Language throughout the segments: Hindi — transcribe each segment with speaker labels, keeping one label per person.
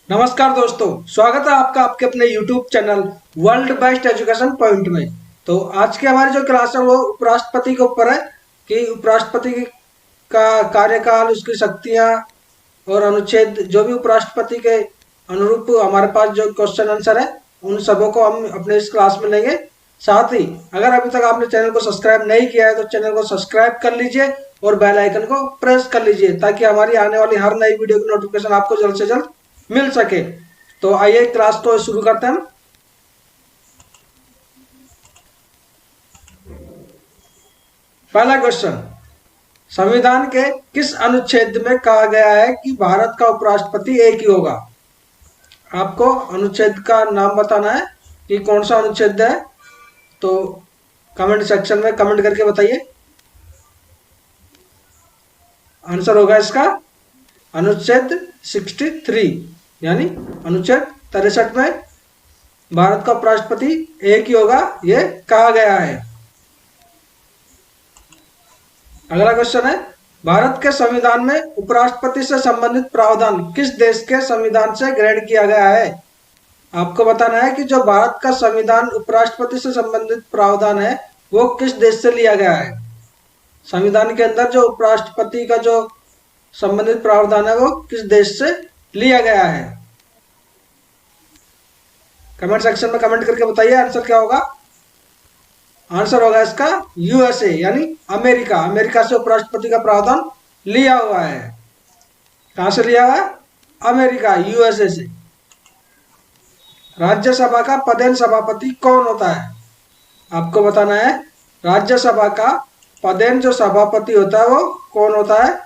Speaker 1: नमस्कार दोस्तों, स्वागत है आपका आपके अपने YouTube channel world best education point में। तो आज की हमारी जो क्लास है वो उपराष्ट्रपति के ऊपर है कि उपराष्ट्रपति का कार्यकाल, उसकी शक्तियां और अनुच्छेद, जो भी उपराष्ट्रपति के अनुरूप हमारे पास जो क्वेश्चन आंसर है उन सबों को हम अपने इस क्लास में लेंगे। साथ ही अगर अभी तक आपने चैनल को सब्सक्राइब नहीं किया है तो चैनल को सब्सक्राइब कर लीजिए और बेल आइकन को प्रेस कर लीजिए ताकि हमारी आने वाली हर नई वीडियो की नोटिफिकेशन आपको जल्द से जल्द मिल सके। तो आइए क्लास को शुरू करते हैं। पहला क्वेश्चन, संविधान के किस अनुच्छेद में कहा गया है कि भारत का उपराष्ट्रपति एक ही होगा? आपको अनुच्छेद का नाम बताना है कि कौन सा अनुच्छेद है, तो कमेंट सेक्शन में कमेंट करके बताइए। आंसर होगा इसका अनुच्छेद 63, यानी अनुच्छेद 63 में भारत का उपराष्ट्रपति एक ही होगा, यह कहा गया है। अगला क्वेश्चन है, भारत के संविधान में उपराष्ट्रपति से संबंधित प्रावधान किस देश के संविधान से ग्रहण किया गया है? आपको बताना है कि जो भारत का संविधान उपराष्ट्रपति से संबंधित प्रावधान है वो किस देश से लिया गया है। संविधान के अंदर जो उपराष्ट्रपति का जो संबंधित प्रावधान है वो किस देश से लिया गया है? कमेंट सेक्शन में कमेंट करके बताइए आंसर क्या होगा। आंसर होगा इसका यूएसए, यानी अमेरिका। अमेरिका से उपराष्ट्रपति का प्रावधान लिया हुआ है। कहां से लिया हुआ है? अमेरिका, यूएसए से। राज्यसभा का पदेन सभापति कौन होता है? आपको बताना है राज्यसभा का पदेन जो सभापति होता है वो कौन होता है।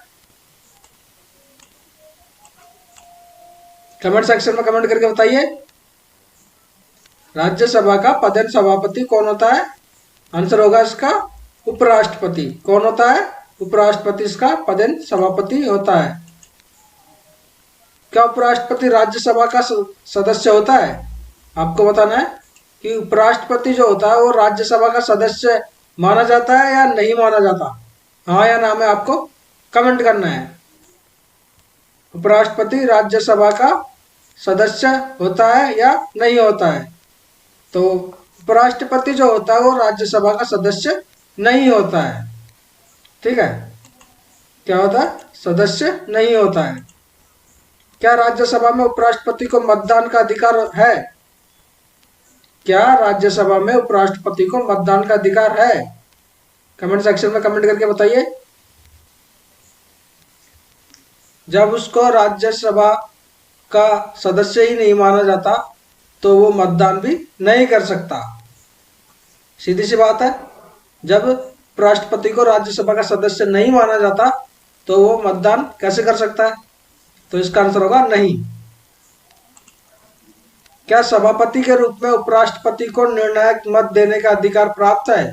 Speaker 1: कमेंट सेक्शन में कमेंट करके बताइए राज्यसभा का पदेन सभापति कौन होता है। आंसर होगा इसका उपराष्ट्रपति। कौन होता है? उपराष्ट्रपति इसका पदेन सभापति होता है। क्या उपराष्ट्रपति राज्यसभा का सदस्य होता है? आपको बताना है कि उपराष्ट्रपति जो होता है वो राज्यसभा का सदस्य माना जाता है या नहीं माना जाता। हाँ या ना में आपको कमेंट करना है। उपराष्ट्रपति राज्यसभा का सदस्य होता है या नहीं होता है? तो उपराष्ट्रपति जो होता है वो राज्यसभा का सदस्य नहीं होता है। ठीक है, क्या होता है? सदस्य नहीं होता है। क्या राज्यसभा में उपराष्ट्रपति को मतदान का अधिकार है? क्या राज्यसभा में उपराष्ट्रपति को मतदान का अधिकार है? कमेंट सेक्शन में कमेंट करके बताइए। जब उसको राज्यसभा का सदस्य ही नहीं माना जाता तो वो मतदान भी नहीं कर सकता। सीधी सी बात है, जब राष्ट्रपति को राज्यसभा का सदस्य नहीं माना जाता तो वो मतदान कैसे कर सकता है? तो इसका आंसर होगा नहीं। क्या सभापति के रूप में उपराष्ट्रपति को निर्णायक मत देने का अधिकार प्राप्त है?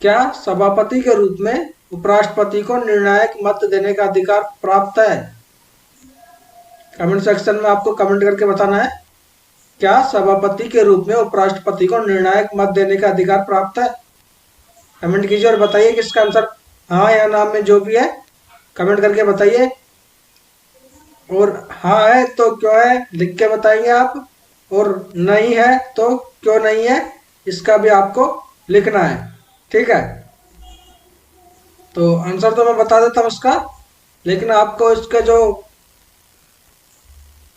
Speaker 1: क्या सभापति के रूप में उपराष्ट्रपति को निर्णायक मत देने का अधिकार प्राप्त है? कमेंट सेक्शन में आपको कमेंट करके बताना है क्या सभापति के रूप में उपराष्ट्रपति को निर्णायक मत देने का अधिकार प्राप्त है। कमेंट कीजिए और बताइए कि इसका आंसर हाँ या ना में जो भी है कमेंट करके बताइए। और हाँ है तो क्यों है लिख के बताएंगे आप, और नहीं है तो क्यों नहीं है इसका भी आपको लिखना है। ठीक है, तो आंसर तो मैं बता देता हूँ उसका, लेकिन आपको इसका जो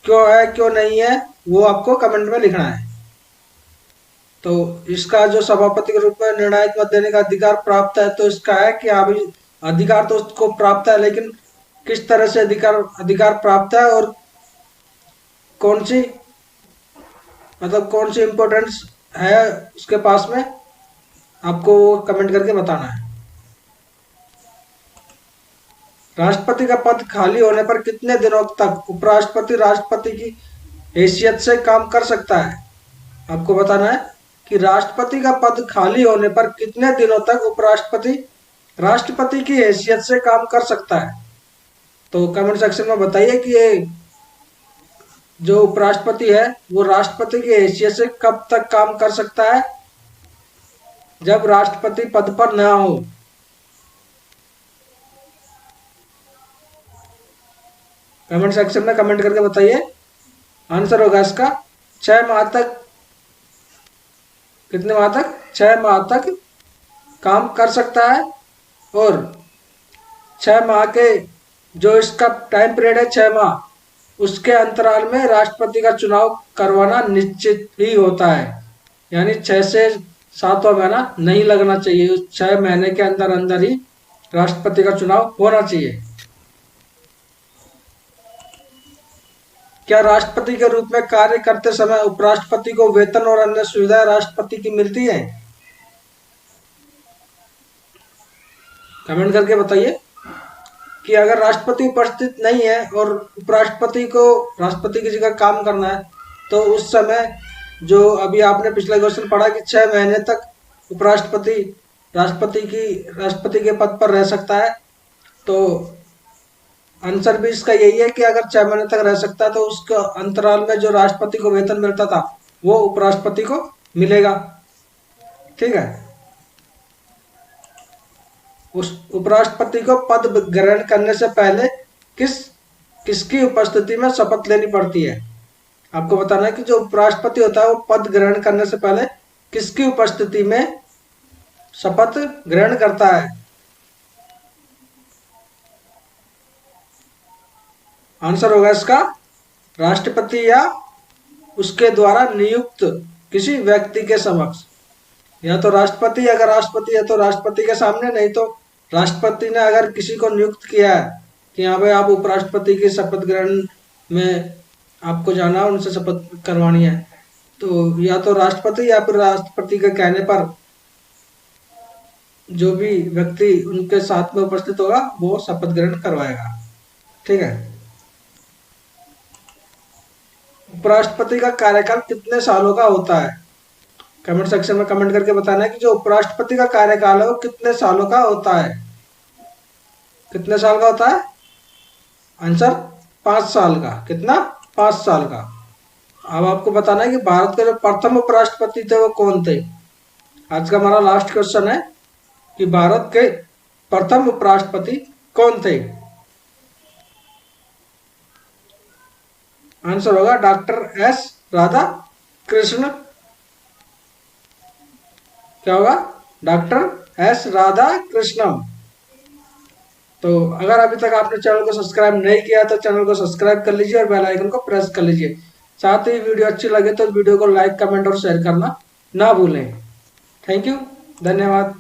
Speaker 1: क्यों है क्यों नहीं है वो आपको कमेंट में लिखना है। तो इसका जो सभापति के रूप में निर्णायक मत देने का अधिकार प्राप्त है, तो इसका है कि अभी अधिकार तो उसको प्राप्त है, लेकिन किस तरह से अधिकार प्राप्त है और कौन सी, मतलब कौन सी इंपॉर्टेंस है उसके पास में, आपको कमेंट करके बताना है। राष्ट्रपति का पद खाली होने पर कितने दिनों तक उपराष्ट्रपति राष्ट्रपति की हैसियत से काम कर सकता है? आपको बताना है कि राष्ट्रपति का पद खाली होने पर कितने दिनों तक उपराष्ट्रपति राष्ट्रपति की हैसियत से काम कर सकता है। तो कमेंट सेक्शन में बताइए कि ये जो उपराष्ट्रपति है वो राष्ट्रपति की हैसियत से कब तक काम कर सकता है जब राष्ट्रपति पद पर न हो। कमेंट सेक्शन में कमेंट करके बताइए। आंसर होगा इसका 6 माह तक। कितने माह तक? 6 माह तक काम कर सकता है। और 6 माह के जो इसका टाइम पीरियड है 6 माह, उसके अंतराल में राष्ट्रपति का चुनाव करवाना निश्चित ही होता है। यानी 6 से 7वां महीना नहीं लगना चाहिए, उस 6 महीने के अंदर अंदर ही राष्ट्रपति का चुनाव होना चाहिए। क्या राष्ट्रपति के रूप में कार्य करते समय उपराष्ट्रपति को वेतन और अन्य सुविधाएं राष्ट्रपति की मिलती है? कमेंट करके बताइए कि अगर राष्ट्रपति उपस्थित नहीं है और उपराष्ट्रपति को राष्ट्रपति की जगह काम करना है, तो उस समय जो अभी आपने पिछला क्वेश्चन पढ़ा कि 6 महीने तक उपराष्ट्रपति राष्ट्रपति के पद पर रह सकता है, तो आंसर भी इसका यही है कि अगर 6 महीने तक रह सकता है तो उसके अंतराल में जो राष्ट्रपति को वेतन मिलता था वो उपराष्ट्रपति को मिलेगा। ठीक है। उस उपराष्ट्रपति को पद ग्रहण करने से पहले किसकी उपस्थिति में शपथ लेनी पड़ती है? आपको बताना है कि जो उपराष्ट्रपति होता है वो पद ग्रहण करने से पहले किसकी उपस्थिति में शपथ ग्रहण करता है? आंसर होगा इसका राष्ट्रपति या उसके द्वारा नियुक्त किसी व्यक्ति के समक्ष। या तो राष्ट्रपति, अगर राष्ट्रपति है तो राष्ट्रपति के सामने, नहीं तो राष्ट्रपति ने अगर किसी को नियुक्त किया है कि हाँ भाई आप उपराष्ट्रपति की शपथ ग्रहण में आपको जाना, उनसे शपथ करवानी है, तो या तो राष्ट्रपति या फिर राष्ट्रपति के कहने पर जो भी व्यक्ति उनके साथ में उपस्थित होगा वो शपथ ग्रहण करवाएगा। ठीक है। उपराष्ट्रपति का कार्यकाल कितने सालों का होता है? कमेंट सेक्शन में कमेंट करके बताना है कि जो उपराष्ट्रपति का कार्यकाल है वो कितने सालों का होता है। कितने साल का होता है? आंसर 5 साल का। कितना? 5 साल का। अब आपको बताना है कि भारत के जो प्रथम उपराष्ट्रपति थे वो कौन थे। आज का हमारा लास्ट क्वेश्चन है कि भारत के प्रथम उपराष्ट्रपति कौन थे। आंसर होगा डॉक्टर एस राधाकृष्ण। क्या होगा? Doctor S Radhakrishnan. तो अगर अभी तक आपने चैनल को सब्सक्राइब नहीं किया तो चैनल को सब्सक्राइब कर लीजिए और बेल आइकन को प्रेस कर लीजिए। साथ ही वीडियो अच्छी लगे तो वीडियो को लाइक, कमेंट और शेयर करना ना भूलें। थैंक यू, धन्यवाद।